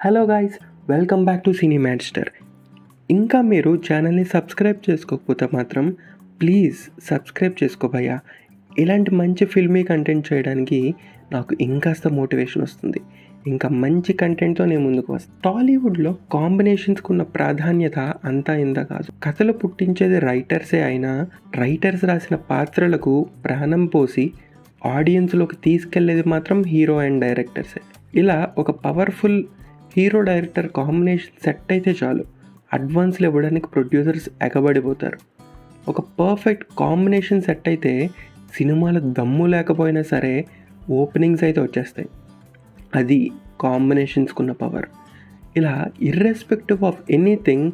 Hello guys, welcome back to cine monster. ఇంకా మీరు ఛానల్ని సబ్స్క్రైబ్ చేసుకోకపోతే మాత్రం ప్లీజ్ సబ్స్క్రైబ్ చేసుకోబయ్యా. ఇలాంటి మంచి ఫిల్మీ కంటెంట్ చేయడానికి నాకు ఇంకాస్త మోటివేషన్ వస్తుంది. ఇంకా మంచి కంటెంట్తో నేను ముందుకు వస్తాను. టాలీవుడ్లో కాంబినేషన్స్కి ఉన్న ప్రాధాన్యత అంతా ఇంత కాదు. కథలు పుట్టించేది రైటర్సే అయినా రైటర్స్ రాసిన పాత్రలకు ప్రాణం పోసి ఆడియన్స్లోకి తీసుకెళ్లేది మాత్రం హీరో అండ్ డైరెక్టర్సే. ఇలా ఒక powerful hero director combination set అయితే చాలు, అడ్వాన్స్లు ఇవ్వడానికి ప్రొడ్యూసర్స్ ఎగబడిపోతారు. ఒక పర్ఫెక్ట్ కాంబినేషన్ సెట్ అయితే సినిమాలో దమ్ము లేకపోయినా సరే ఓపెనింగ్స్ అయితే వచ్చేస్తాయి. అది కాంబినేషన్స్కున్న పవర్. ఇలా ఇర్రెస్పెక్టివ్ ఆఫ్ ఎనీథింగ్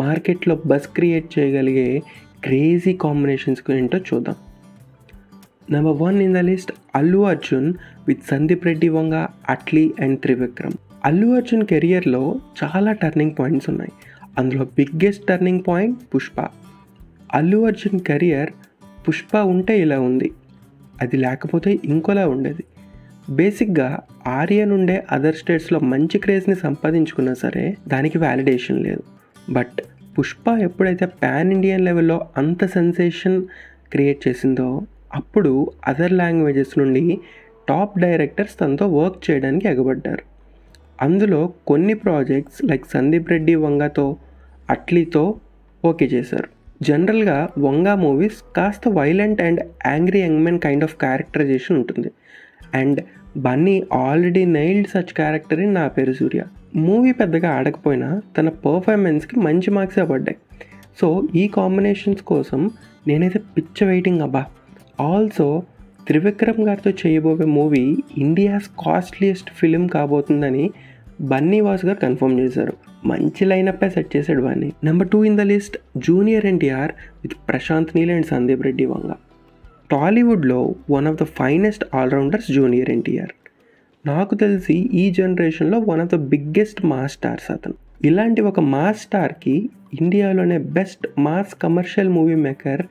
మార్కెట్లో బస్ క్రియేట్ చేయగలిగే క్రేజీ కాంబినేషన్స్ ఏంటో చూద్దాం. Number 1 in the list, Allu Arjun with Sandeep Reddy Vanga, Atlee and Trivikram. Allu Arjun కెరియర్లో చాలా టర్నింగ్ పాయింట్స్ ఉన్నాయి. అందులో biggest turning point Pushpa. Allu Arjun career Pushpa ఉంటే ఇలా ఉంది, అది లేకపోతే ఇంకోలా ఉండేది. బేసిక్గా ఆర్య నుండే అదర్ స్టేట్స్లో మంచి క్రేజ్ని సంపాదించుకున్నా సరే దానికి వ్యాలిడేషన్ లేదు. బట్ పుష్ప ఎప్పుడైతే పాన్ ఇండియన్ లెవెల్లో అంత సెన్సేషన్ క్రియేట్ చేసిందో అప్పుడు అదర్ లాంగ్వేజెస్ నుండి టాప్ డైరెక్టర్స్ తనతో వర్క్ చేయడానికి ఎగబడ్డారు. అందులో కొన్ని ప్రాజెక్ట్స్ లైక్ సందీప్ రెడ్డి వంగతో, అట్లీతో ఓకే చేశారు. జనరల్గా వంగా మూవీస్ కాస్త violent and angry young men kind of characterization ఉంటుంది. And Bunny already nailed such character in Naa Peru Surya. Movie పెద్దగా ఆడకపోయినా తన పర్ఫార్మెన్స్కి మంచి మార్క్సే పడ్డాయి. సో ఈ కాంబినేషన్స్ కోసం నేనైతే పిచ్చ వెయిటింగ్ అబ్బా. ఆల్సో త్రివిక్రమ్ గారితో చేయబోయే మూవీ ఇండియాస్ కాస్ట్లీయెస్ట్ ఫిలిం కాబోతుందని బన్నీ వాస్ గారు కన్ఫర్మ్ చేశారు. మంచి లైనప్పే సెట్ చేశాడు Bunny. Number 2 in the list, junior NTR with Prashanth Neel and Sandeep Reddy Vanga. టాలీవుడ్లో one of the finest allrounders junior NTR. నాకు తెలిసి ఈ జనరేషన్లో one of the biggest mass stars అతను. ఇలాంటి ఒక మాస్ స్టార్కి ఇండియాలోనే best mass commercial movie maker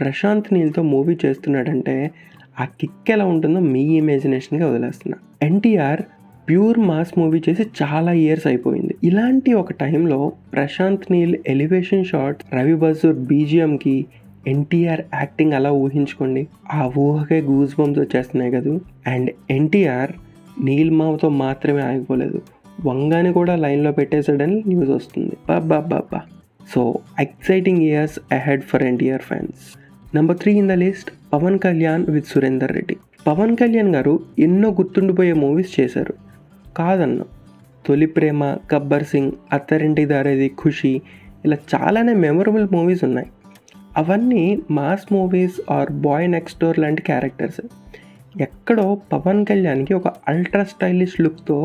Prashanth నీల్తో మూవీ చేస్తున్నాడంటే ఆ కిక్ ఎలా ఉంటుందో మీ ఇమాజినేషన్గా వదిలేస్తున్నా. ఎన్టీఆర్ ప్యూర్ మాస్ మూవీ చేసి చాలా ఇయర్స్ అయిపోయింది. ఇలాంటి ఒక టైంలో ప్రశాంత్ నీల్ ఎలివేషన్ షాట్, రవి బసూర్ బీజిఎంకి ఎన్టీఆర్ యాక్టింగ్ అలా ఊహించుకోండి. ఆ ఊహకే గూస్ బంప్స్ వచ్చేస్తున్నాయి కదా. అండ్ ఎన్టీఆర్ నీల్ మావతో మాత్రమే ఆగిపోలేదు, వంగాని కూడా లైన్లో పెట్టేశాడని న్యూస్ వస్తుంది. బాబా. So exciting years ahead for NTR fans. Number 3 in the list, Pawan Kalyan with Surender Reddy. Pawan Kalyan garu ఎన్నో గుర్తుండిపోయే మూవీస్ చేశారు, కాదన్ను. తొలి ప్రేమ, గబ్బర్ సింగ్, అత్తారింటికి దారేది, ఖుషి, ఇలా చాలానే మెమొరబుల్ మూవీస్ ఉన్నాయి. అవన్నీ mass movies or boy next door లాంటి క్యారెక్టర్స్. ఎక్కడో పవన్ కళ్యాణ్కి ఒక అల్ట్రా స్టైలిష్ లుక్తో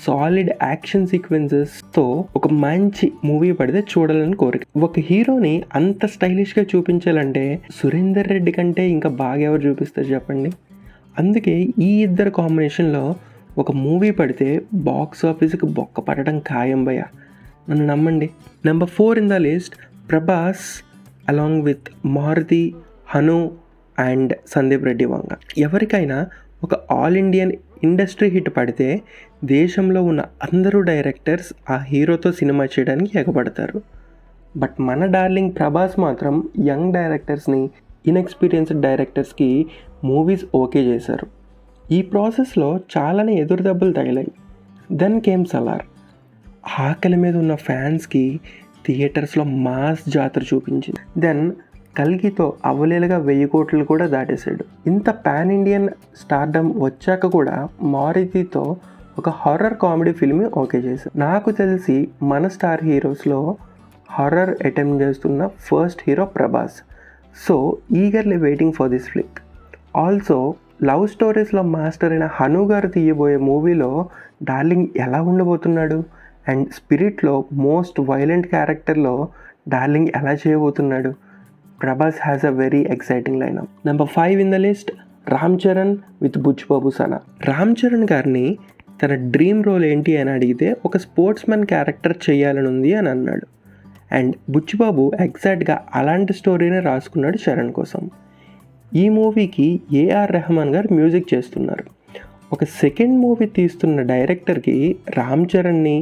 సాలిడ్ యాక్షన్ సీక్వెన్సెస్తో ఒక మంచి మూవీ పడితే చూడాలని కోరిక. ఒక హీరోని అంత స్టైలిష్గా చూపించాలంటే సురేందర్ రెడ్డి కంటే ఇంకా బాగా ఎవరు చూపిస్తారు చెప్పండి. అందుకే ఈ ఇద్దరు కాంబినేషన్లో ఒక మూవీ పడితే బాక్స్ ఆఫీస్కి బొక్క పడడం ఖాయం భయ్య, నన్ను నమ్మండి. Number 4 in the list, Prabhas along with Maruthi, Hanu and Sandeep Reddy Vanga. ఎవరికైనా ఒక ఆల్ ఇండియన్ ఇండస్ట్రీ హిట్ పడితే దేశంలో ఉన్న అందరూ డైరెక్టర్స్ ఆ హీరోతో సినిమా చేయడానికి ఎగబడతారు. బట్ మన డార్లింగ్ ప్రభాస్ మాత్రం యంగ్ డైరెక్టర్స్ని, ఇన్ఎక్స్పీరియన్స్డ్ డైరెక్టర్స్కి మూవీస్ ఓకే చేశారు. ఈ ప్రాసెస్లో చాలానే ఎదురు దెబ్బలు తగిలాయి. Then came Salaar. ఆకలి మీద ఉన్న ఫ్యాన్స్కి థియేటర్స్లో మాస్ జాతర చూపించింది. దెన్ కల్గితో అవలేలుగా 1000 కోట్లు కూడా దాటేశాడు. ఇంత పాన్ ఇండియన్ స్టార్డమ్ వచ్చాక కూడా మారుతితో ఒక హారర్ కామెడీ ఫిల్మ్ ఓకే చేశారు. నాకు తెలిసి మన స్టార్ హీరోస్లో హారర్ అటెంప్ట్ చేస్తున్న first hero Prabhas. So eagerly waiting for this flick. Also love స్టోరీస్లో మాస్టర్ అయిన హను గారు తీయబోయే మూవీలో డార్లింగ్ ఎలా ఉండబోతున్నాడు, అండ్ స్పిరిట్లో మోస్ట్ వైలెంట్ క్యారెక్టర్లో డార్లింగ్ ఎలా చేయబోతున్నాడు. Prabhas has a very exciting lineup. Number 5 in the list, Ram Charan with Buchi Babu Sana. Ram Charan గారిని తన డ్రీమ్ రోల్ ఏంటి అని అడిగితే ఒక స్పోర్ట్స్ మ్యాన్ క్యారెక్టర్ చేయాలని ఉంది అని అన్నాడు. అండ్ బుచ్చిబాబు ఎగ్జాక్ట్గా అలాంటి స్టోరీనే రాసుకున్నాడు చరణ్ కోసం. ఈ మూవీకి ఏఆర్ రెహమాన్ గారు మ్యూజిక్ చేస్తున్నారు. ఒక సెకండ్ మూవీ తీస్తున్న డైరెక్టర్కి రామ్ చరణ్ని,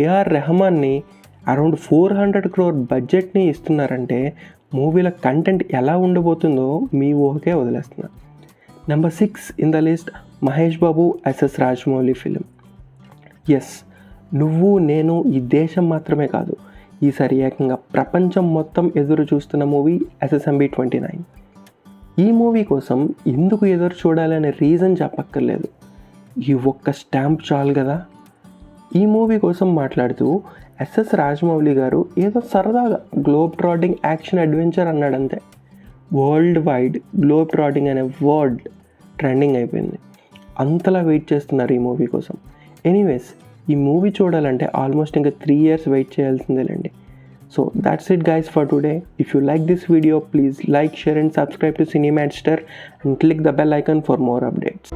ఏఆర్ రెహమాన్ని అరౌండ్ 400 crore బడ్జెట్ని ఇస్తున్నారంటే మూవీల కంటెంట్ ఎలా ఉండబోతుందో మీ ఊహకే వదిలేస్తున్నా. Number 6 in the list, Mahesh Babu SS Rajamouli film. Yes, నువ్వు నేను ఈ దేశం మాత్రమే కాదు, ఈసారి ఏకంగా ప్రపంచం మొత్తం ఎదురు చూస్తున్న మూవీ SSMB 29. ఈ మూవీ కోసం ఎందుకు ఎదురు చూడాలనే రీజన్ చెప్పక్కర్లేదు, ఈ ఒక్క స్టాంప్ చాలు కదా. ఈ మూవీ కోసం మాట్లాడుతూ ఎస్ఎస్ రాజమౌళి గారు ఏదో సరదాగా గ్లోబ్ ట్రాటింగ్ యాక్షన్ అడ్వెంచర్ అన్నాడంతే. వరల్డ్ వైడ్ గ్లోబ్ ట్రాటింగ్ అనే వర్డ్ ట్రెండింగ్ అయిపోయింది. అంతలా వెయిట్ చేస్తున్నారు ఈ మూవీ కోసం. ఎనీవేస్, ఈ మూవీ చూడాలంటే ఆల్మోస్ట్ ఇంకా 3 years వెయిట్ చేయాల్సిందేలేండి. So that's it guys for today. If you like this video, please like, share and subscribe to Cinematster and click the bell icon for more updates.